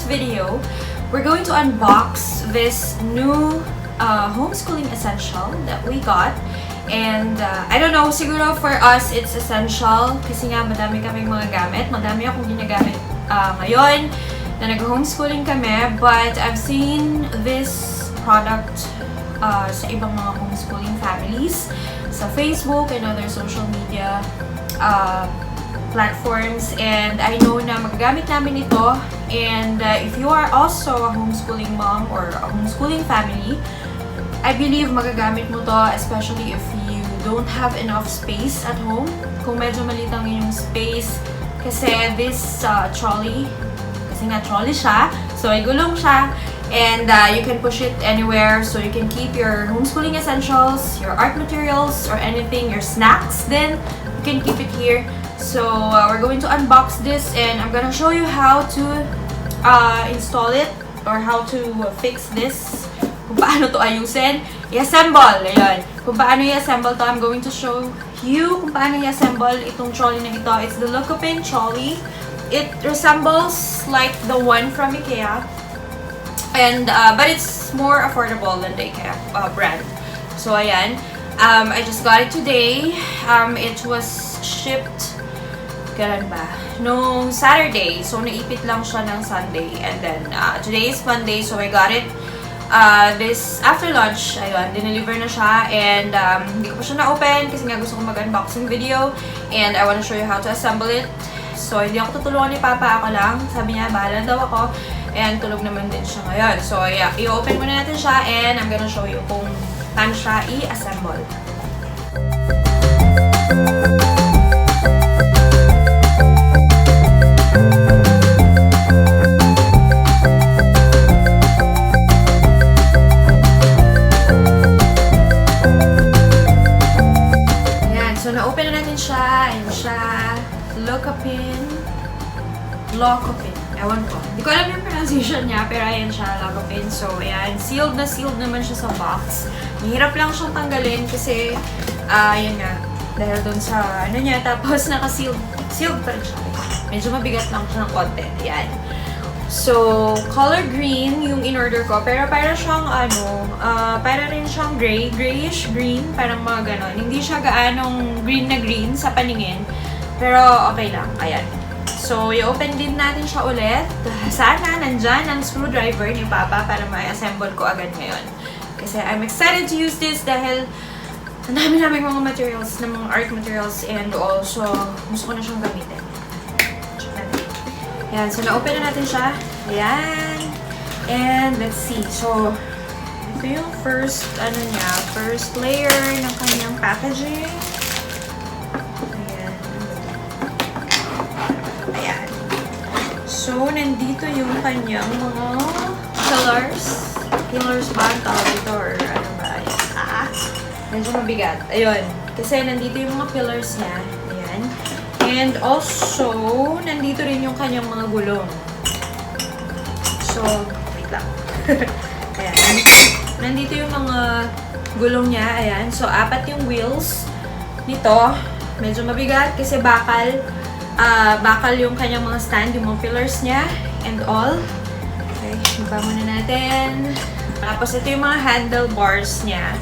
video, we're going to unbox this new homeschooling essential that we got. And I don't know, siguro for us it's essential kasi nga madami kaming mga gamit. Madami akong ginagamit ngayon na nag-homeschooling kami. But I've seen this product sa ibang mga homeschooling families sa Facebook and other social media platforms, and I know na magagamit namin ito. And if you are also a homeschooling mom or a homeschooling family, I believe magagamit mo to, especially if you don't have enough space at home. Kung medyo maliit ang inyong space, kasi this trolley, kasi nga trolley siya, so ay gulong siya, and you can push it anywhere, so you can keep your homeschooling essentials, your art materials, or anything, your snacks, then you can keep it here. So we're going to unbox this, and I'm gonna show you how to install it or how to fix this, kung paano to ayusin, i-assemble, ayun, kung paano i-assemble to. I'm going to show you kung paano i-assemble itong trolley na ito. It's the Locaupin Trolley. It resembles like the one from IKEA, and but it's more affordable than the IKEA brand. So ayan, I just got it today. It was shipped kailan ba? Nung Saturday. So, naipit lang siya ng Sunday. And then, today is Monday. So, I got it this after lunch. Ayun, dineliver na siya. And, hindi ko pa siya na-open kasi nga gusto ko mag-unboxing video. And, I wanna show you how to assemble it. So, hindi ako tutulungan ni Papa. Ako lang. Sabi niya, bahala daw ako. And, tulog naman din siya ngayon. So, yeah, i-open muna natin siya. And, I'm gonna show you kung paano siya i-assemble. Na-open na natin siya. Ayan siya. Locaupin. Ewan ko. Hindi ko alam yung pronunciation niya, pero ayan siya, Locaupin. So, ayan. Sealed na sealed naman siya sa box. Mahirap lang siyang tanggalin kasi, ayan nga. Dahil dun sa, ano niya, tapos naka-sealed. Sealed pa rin siya. Medyo mabigat lang siya ng konti. Ayan. So, color green yung in-order ko. Pero para siyang, para rin siyang gray. Grayish green. Parang mga ganon. Hindi siya gaanong green na green sa paningin. Pero, okay lang. Ayan. So, i-open din natin siya ulit. Sana nandyan ang screwdriver ni Papa para ma-assemble ko agad ngayon. Kasi I'm excited to use this dahil ang dami namin mga materials, ng mga art materials, and also, gusto ko na siyang gamitin. Ayan, so na-open na natin siya. Ayan. And let's see. So, ito yung first layer ng kanyang packaging. Ayan. Ayan. So, nandito yung kanyang mga pillars. Pillars ba ang tawag ito? Or ano ba? Medyo mabigat. Ayun. Kasi nandito yung mga pillars niya. Ayan. And also, nandito rin yung kanyang mga gulong. So, wait lang. Ayan. Nandito yung mga gulong niya. Ayan. So, 4 yung wheels nito. Medyo mabigat kasi bakal. Bakal yung kanyang mga stand, yung mga pillars niya and all. Okay. Iba muna natin. Tapos, ito yung mga handlebars niya.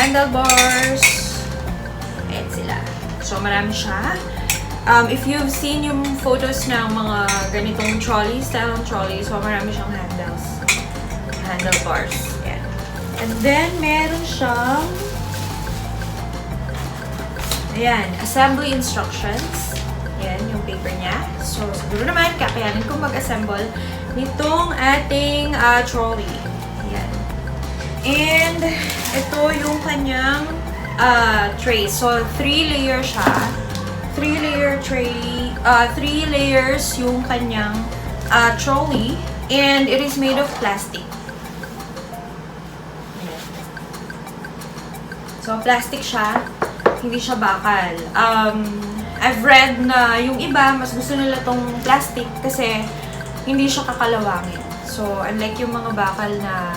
Handlebars. Ayan sila. So, marami siya. If you've seen yung photos ng mga ganitong trolley, style ng trolley, so marami siyang handlebars. Ayan. And then, meron siyang ayan, assembly instructions. Ayan, yung paper niya. So, siguro naman, kakayanin kong mag-assemble nitong ating trolley. Ayan. And, ito yung kanyang tray. So, 3 layer siya. 3-layer tray. 3 layers yung kanyang trolley. And it is made of plastic. So, plastic siya. Hindi siya bakal. I've read na yung iba, mas gusto nila tong plastic kasi hindi siya kakalawangin. So, unlike yung mga bakal na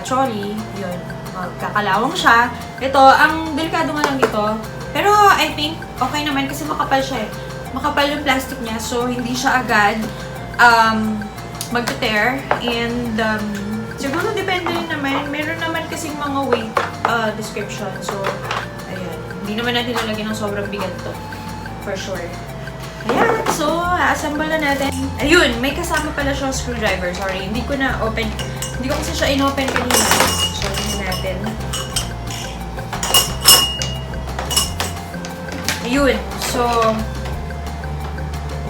trolley, yun, magkakalawang siya. Ito, ang delikado nga lang dito. Pero, I think, okay naman kasi makapal siya eh. makapal yung plastic niya, so hindi siya agad mag-tear. And siguro depende rin naman. Meron naman kasing mga weight description. So, ayan. Hindi naman natin lalagyan ng sobrang bigat to. For sure. Ayan. So, assemble na natin. Ayun, may kasama pala siyang screwdriver. Sorry, hindi ko na open. Hindi ko kasi siya in-open kanina. So, tingnan natin. Ayun. So,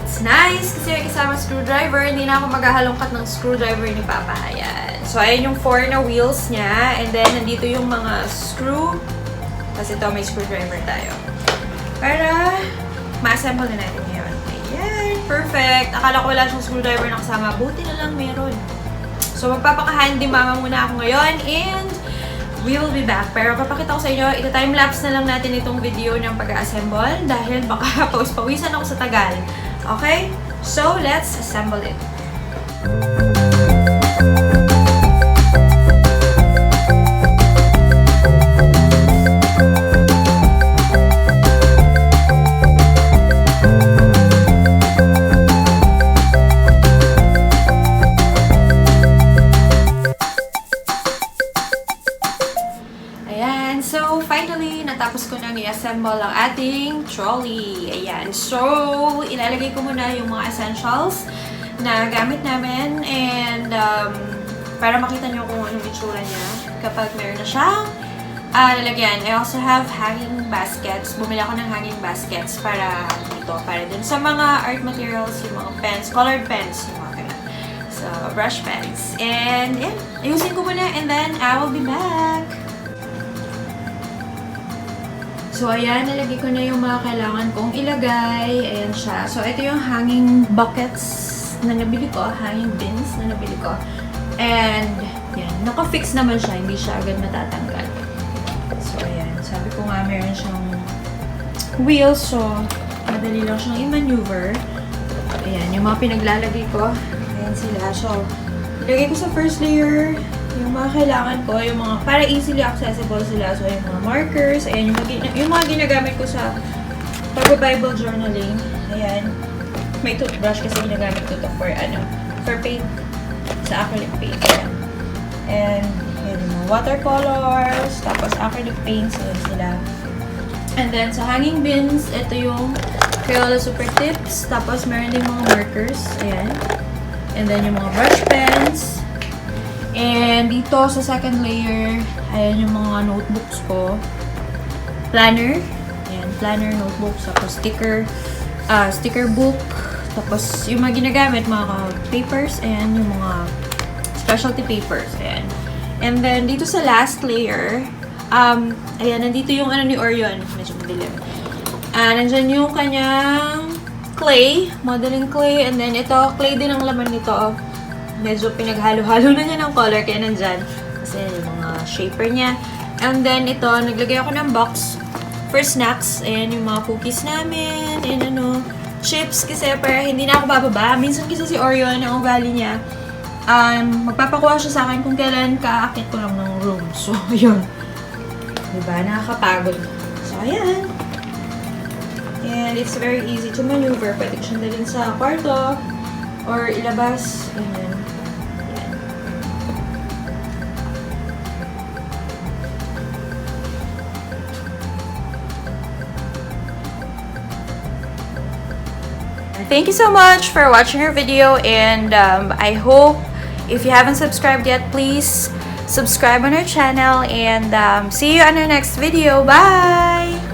it's nice kasi may kasama screwdriver. Hindi na ako maghahalongkat ng screwdriver ni Papa. Ayan. So, ayan yung 4 na wheels niya. And then, nandito yung mga screw. Kasi ito, may screwdriver tayo. Para ma-assemble na natin ngayon. Ayan. Perfect. Akala ko wala siyang screwdriver na kasama. Buti na lang meron. So, magpapaka-handy mama muna ako ngayon. And we will be back. Pero papakita ko sa inyo, ita-timelapse na lang natin itong video ng pag-assemble. Dahil baka pawisan ako sa tagal. Okay? So, let's assemble it. So, finally, natapos ko nang i-assemble ang ating trolley. Ayan. So, ilalagay ko muna yung mga essentials na gamit namin and para makita nyo kung anong itsura niya kapag meron na siyang lalagyan. I also have hanging baskets. Bumili ako ng hanging baskets para dito. Para dun sa mga art materials, yung mga pens, colored pens, yung mga ganun. So, brush pens. And, yeah, ayusin ko muna and then I will be back. So, ayan, nalagay ko na yung mga kailangan kong ilagay. Ayan siya. So, ito yung hanging buckets na nabili ko. Hanging bins na nabili ko. And, yan. Naka-fix naman siya. Hindi siya agad matatanggal. So, ayan. Sabi ko nga, meron siyang wheels. So, madali lang siyang i-maneuver. Ayan, yung mga pinaglalagay ko. Ayan sila. So, ilagay ko sa first layer yung mga kailangan ko, yung mga, para easily accessible sila. So, yung mga markers, ayan, yung mga ginagamit ko sa pag-Bible journaling. Ayan. May toothbrush kasi ginagamit ko to for paint, sa acrylic paint. Ayan. And, ayan, yung mga watercolors, tapos acrylic paints, ayan sila. And then, sa hanging bins, ito yung Crayola Super Tips, tapos meron din mga markers, ayan. And then, yung mga brush pens. And dito sa second layer, ayan yung mga notebooks ko. Planner. Ayan, planner, notebooks. Tapos sticker book. Tapos yung mga ginagamit, mga papers. And yung mga specialty papers. Ayan. And then dito sa last layer, ayan, nandito yung ano ni Orion. Medyo madilim. Nandyan yung kanyang clay. Modeling clay. And then ito, clay din ang laman nito. Medyo pinaghalo-halo na niya ng color kaya nandyan. Kasi yung mga shaper niya. And then ito, naglagay ako ng box for snacks. Ayan yung mga cookies namin. And ano, chips kasi para hindi na ako bababa. Minsan kasi si Orion, ang ugali niya, magpapakuha siya sa akin kung kailan kaakit ko lang ng room. So, yun. Diba? Nakakapagod. So, ayan. And it's very easy to maneuver. Pwede ko siyang dalhin sa kwarto or ilabas. Ayan. Thank you so much for watching our video, and I hope if you haven't subscribed yet, please subscribe on our channel, and see you on our next video. Bye!